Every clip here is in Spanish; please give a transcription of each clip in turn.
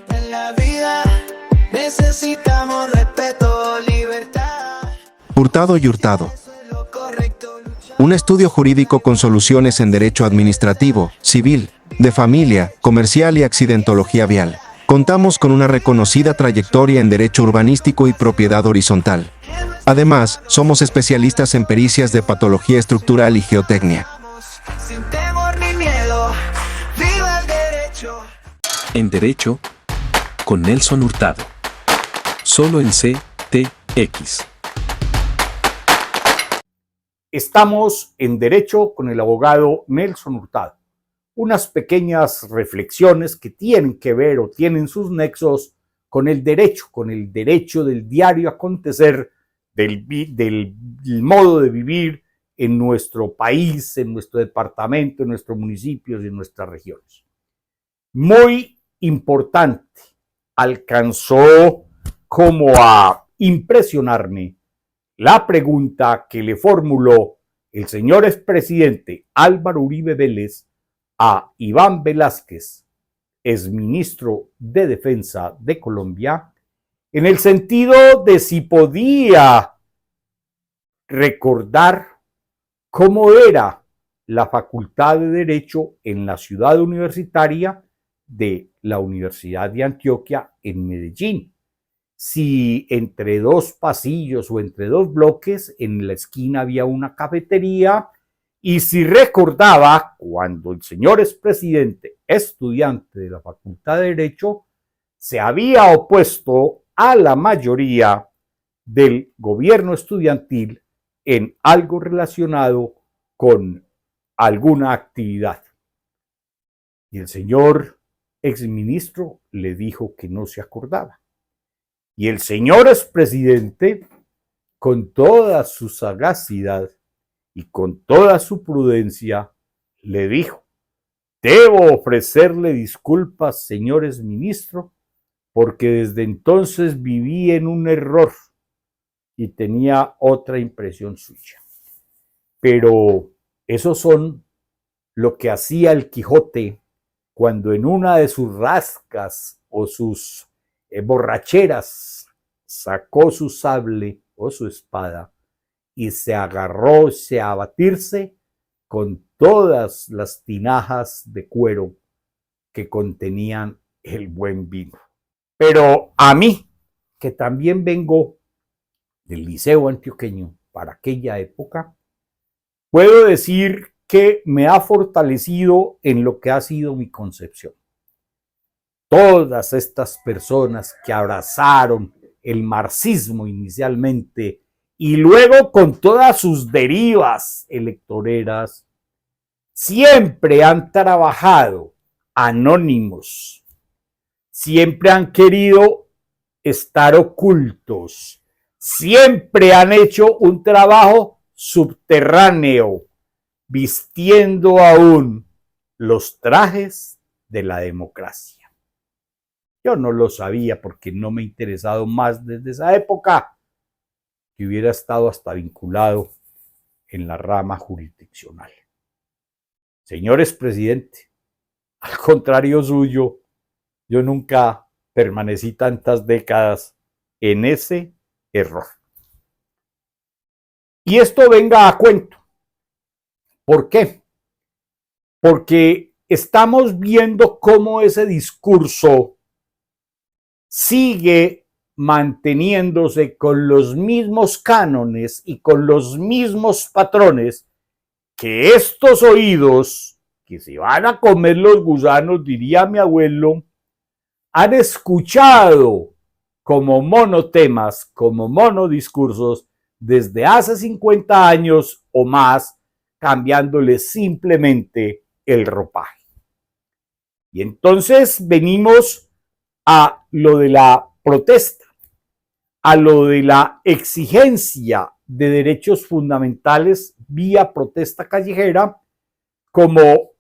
En la vida necesitamos respeto, libertad. Hurtado y Hurtado. Eso es lo correcto. Un estudio jurídico con soluciones en derecho administrativo, civil, de familia, comercial y accidentología vial. Contamos con una reconocida trayectoria en derecho urbanístico y propiedad horizontal. Además, somos especialistas en pericias de patología estructural y geotecnia. Sin temor ni miedo, viva el derecho. En Derecho, con Nelson Hurtado. Solo en CTX. Estamos en Derecho con el abogado Nelson Hurtado. Unas pequeñas reflexiones que tienen que ver o tienen sus nexos con el derecho del diario acontecer, del modo de vivir en nuestro país, en nuestro departamento, en nuestros municipios y en nuestras regiones. Muy importante, alcanzó como a impresionarme la pregunta que le formuló el señor expresidente Álvaro Uribe Vélez a Iván Velázquez, exministro de Defensa de Colombia, en el sentido de si podía recordar cómo era la Facultad de Derecho en la ciudad universitaria de la Universidad de Antioquia en Medellín. Si entre dos pasillos o entre dos bloques en la esquina había una cafetería, y si recordaba cuando el señor expresidente, estudiante de la Facultad de Derecho, se había opuesto a la mayoría del gobierno estudiantil en algo relacionado con alguna actividad. Y el señor exministro le dijo que no se acordaba. Y el señor expresidente, con toda su sagacidad y con toda su prudencia, le dijo: debo ofrecerle disculpas, señor exministro, porque desde entonces viví en un error y tenía otra impresión suya. Pero esos son lo que hacía el Quijote cuando en una de sus rascas o sus borracheras sacó su sable o su espada y se agarró a batirse con todas las tinajas de cuero que contenían el buen vino. Pero a mí, que también vengo del Liceo Antioqueño para aquella época, puedo decir que me ha fortalecido en lo que ha sido mi concepción. Todas estas personas que abrazaron el marxismo inicialmente y luego con todas sus derivas electoreras, siempre han trabajado anónimos, siempre han querido estar ocultos, siempre han hecho un trabajo subterráneo, vistiendo aún los trajes de la democracia. Yo no lo sabía porque no me he interesado más desde esa época, que hubiera estado hasta vinculado en la rama jurisdiccional. Señor expresidente, al contrario suyo, yo nunca permanecí tantas décadas en ese error. Y esto venga a cuento. ¿Por qué? Porque estamos viendo cómo ese discurso sigue manteniéndose con los mismos cánones y con los mismos patrones que estos oídos, que se van a comer los gusanos, diría mi abuelo, han escuchado como monotemas, como monodiscursos, desde hace 50 años o más, cambiándole simplemente el ropaje. Y entonces venimos a lo de la protesta, a lo de la exigencia de derechos fundamentales vía protesta callejera como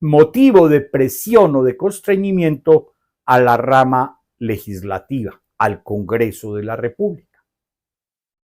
motivo de presión o de constreñimiento a la rama legislativa, al Congreso de la República.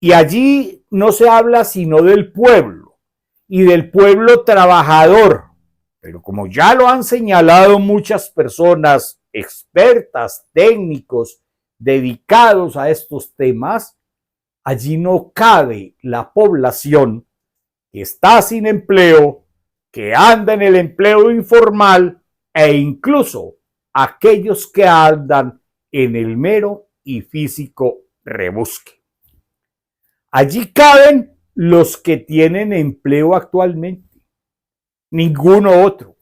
Y allí no se habla sino del pueblo y del pueblo trabajador, pero como ya lo han señalado muchas personas expertas, técnicos dedicados a estos temas, allí no cabe la población que está sin empleo, que anda en el empleo informal e incluso aquellos que andan en el mero y físico rebusque. Allí caben los que tienen empleo actualmente, ninguno otro.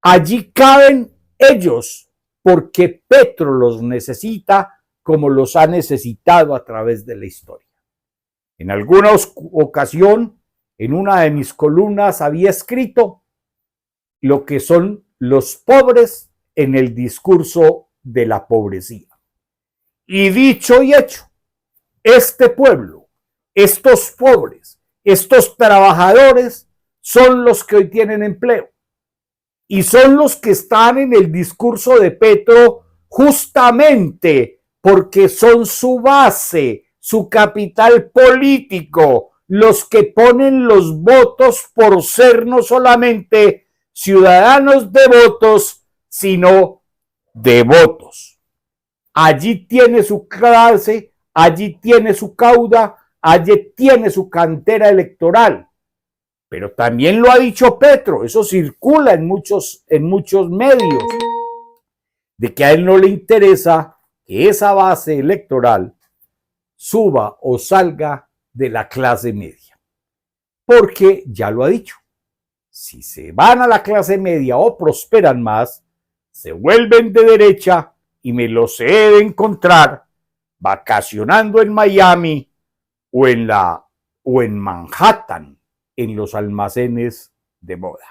Allí caben ellos porque Petro los necesita como los ha necesitado a través de la historia. En alguna ocasión, en una de mis columnas había escrito lo que son los pobres en el discurso de la pobrecía. Y dicho y hecho, este pueblo, estos pobres, estos trabajadores son los que hoy tienen empleo y son los que están en el discurso de Petro justamente porque son su base, su capital político, los que ponen los votos por ser no solamente ciudadanos devotos, sino devotos. Allí tiene su clase, allí tiene su cauda, allí tiene su cantera electoral. Pero también lo ha dicho Petro, eso circula en muchos medios, de que a él no le interesa que esa base electoral suba o salga de la clase media. Porque ya lo ha dicho, si se van a la clase media o prosperan más, se vuelven de derecha y me los he de encontrar vacacionando en Miami o en Manhattan, en los almacenes de moda.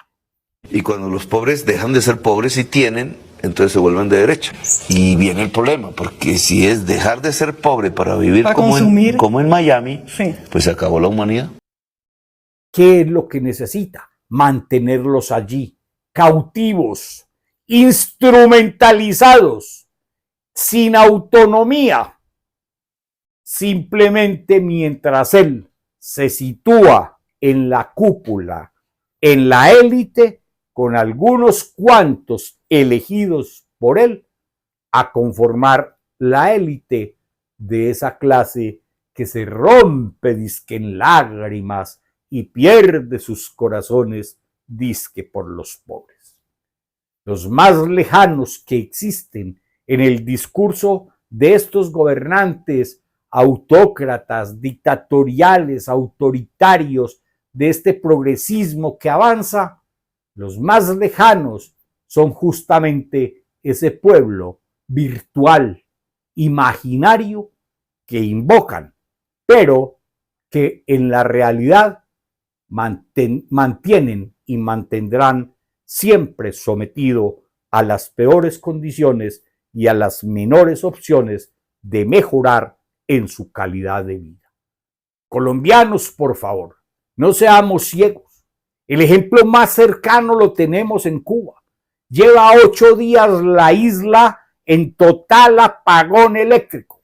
Y cuando los pobres dejan de ser pobres y tienen, entonces se vuelven de derecha. Y viene el problema, porque si es dejar de ser pobre para vivir como en Miami, sí, pues se acabó la humanidad. ¿Qué es lo que necesita? Mantenerlos allí, cautivos, instrumentalizados, sin autonomía. Simplemente mientras él se sitúa en la cúpula, en la élite, con algunos cuantos elegidos por él, a conformar la élite de esa clase que se rompe dizque en lágrimas y pierde sus corazones dizque por los pobres. Los más lejanos que existen en el discurso de estos gobernantes autócratas, dictatoriales, autoritarios, de este progresismo que avanza, los más lejanos son justamente ese pueblo virtual, imaginario, que invocan, pero que en la realidad mantienen y mantendrán siempre sometido a las peores condiciones y a las menores opciones de mejorar en su calidad de vida. Colombianos, por favor, no seamos ciegos. El ejemplo más cercano lo tenemos en Cuba. Lleva 8 días la isla en total apagón eléctrico.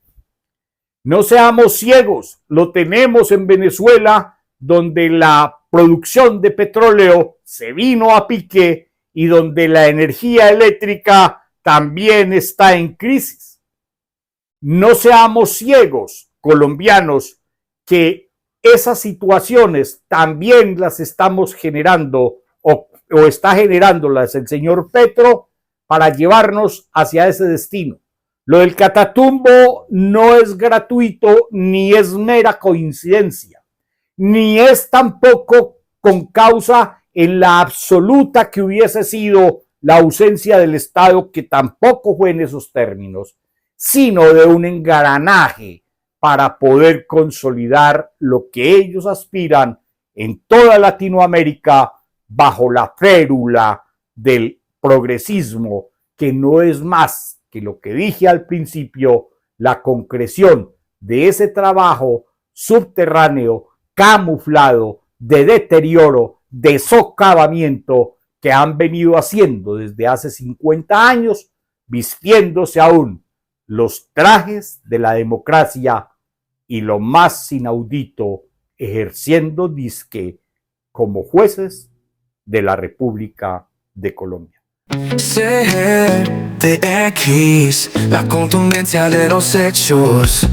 No seamos ciegos, lo tenemos en Venezuela, donde la producción de petróleo se vino a pique y donde la energía eléctrica también está en crisis. No seamos ciegos, colombianos, que esas situaciones también las estamos generando o está generándolas el señor Petro para llevarnos hacia ese destino. Lo del Catatumbo no es gratuito ni es mera coincidencia, ni es tampoco con causa en la absoluta que hubiese sido la ausencia del Estado, que tampoco fue en esos términos, sino de un engranaje para poder consolidar lo que ellos aspiran en toda Latinoamérica bajo la férula del progresismo, que no es más que lo que dije al principio, la concreción de ese trabajo subterráneo, camuflado, de deterioro, de socavamiento que han venido haciendo desde hace 50 años, vistiéndose aún los trajes de la democracia y lo más inaudito, ejerciendo disque como jueces de la República de Colombia. CDX, la contundencia de los hechos.